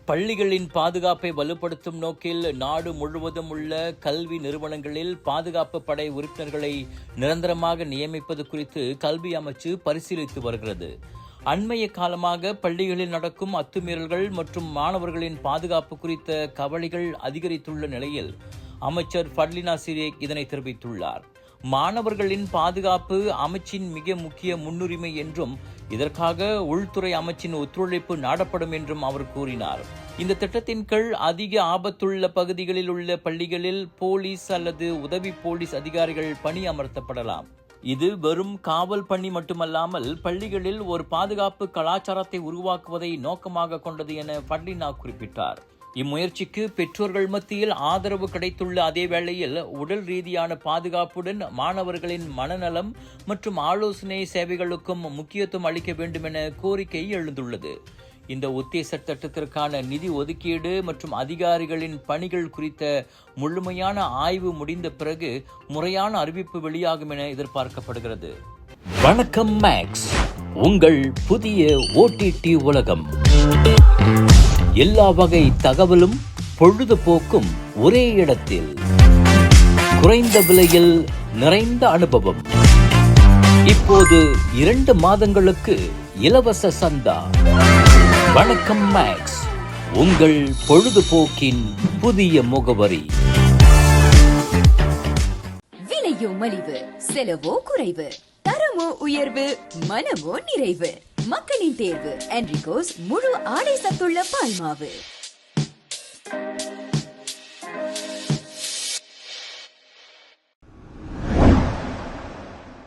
பள்ளிகளின் பாதுகாப்பை வலுப்படுத்தும் நோக்கில் நாடு முழுவதும் உள்ள கல்வி நிறுவனங்களில் பாதுகாப்பு படை உறுப்பினர்களை நிரந்தரமாக நியமிப்பது குறித்து கல்வி அமைச்சு பரிசீலித்து வருகிறது. அண்மைய காலமாக பள்ளிகளில் நடக்கும் அத்துமீறல்கள் மற்றும் மாணவர்களின் பாதுகாப்பு குறித்த கவலைகள் அதிகரித்துள்ள நிலையில் அமைச்சர் ஃபட்லினா சிரேக் இதனை தெரிவித்துள்ளார். மாணவர்களின் பாதுகாப்பு அமைச்சின் மிக முக்கிய முன்னுரிமை என்றும் இதற்காக உள்துறை அமைச்சின் ஒத்துழைப்பு நாடப்படும் என்றும் அவர் கூறினார். இந்த திட்டத்தின் கீழ் அதிக ஆபத்துள்ள பகுதிகளில் உள்ள பள்ளிகளில் போலீஸ் அல்லது உதவி போலீஸ் அதிகாரிகள் பணி அமர்த்தப்படலாம். இது வெறும் காவல் பணி மட்டுமல்லாமல் பள்ளிகளில் ஒரு பாதுகாப்பு கலாச்சாரத்தை உருவாக்குவதை நோக்கமாக கொண்டது என ஃபட்லினா குறிப்பிட்டார். இம்முயற்சிக்கு பெற்றோர்கள் மத்தியில் ஆதரவு கிடைத்துள்ள அதே வேளையில் உடல் ரீதியான பாதுகாப்புடன் மாணவர்களின் மனநலம் மற்றும் ஆலோசனை சேவைகளுக்கும் முக்கியத்துவம் அளிக்க வேண்டும் என கோரிக்கை எழுந்துள்ளது. இந்த உத்தேச திட்டத்திற்கான நிதி ஒதுக்கீடு மற்றும் அதிகாரிகளின் பணிகள் குறித்த முழுமையான ஆய்வு முடிந்த பிறகு முறையான அறிவிப்பு வெளியாகும் என எதிர்பார்க்கப்படுகிறது. வணக்கம் மேக்ஸ், உங்கள் புதிய OTT உலகம். எல்லா வகை தகவலும் பொழுதுபோக்கும் ஒரே இடத்தில், குறைந்த விலையில் நிறைந்த அனுபவம். இப்போது 2 மாதங்களுக்கு இலவச சந்தா. வணக்கம் மேக்ஸ், உங்கள் பொழுதுபோக்கின் புதிய முகவரி. விலையோ மலிவு, செலவோ குறைவு, தரமோ உயர்வு, மனமோ நிறைவு. மக்களின் தேர்வு என்ரிகோஸ் முழு ஆடை சத்துள்ள பால்மாவு.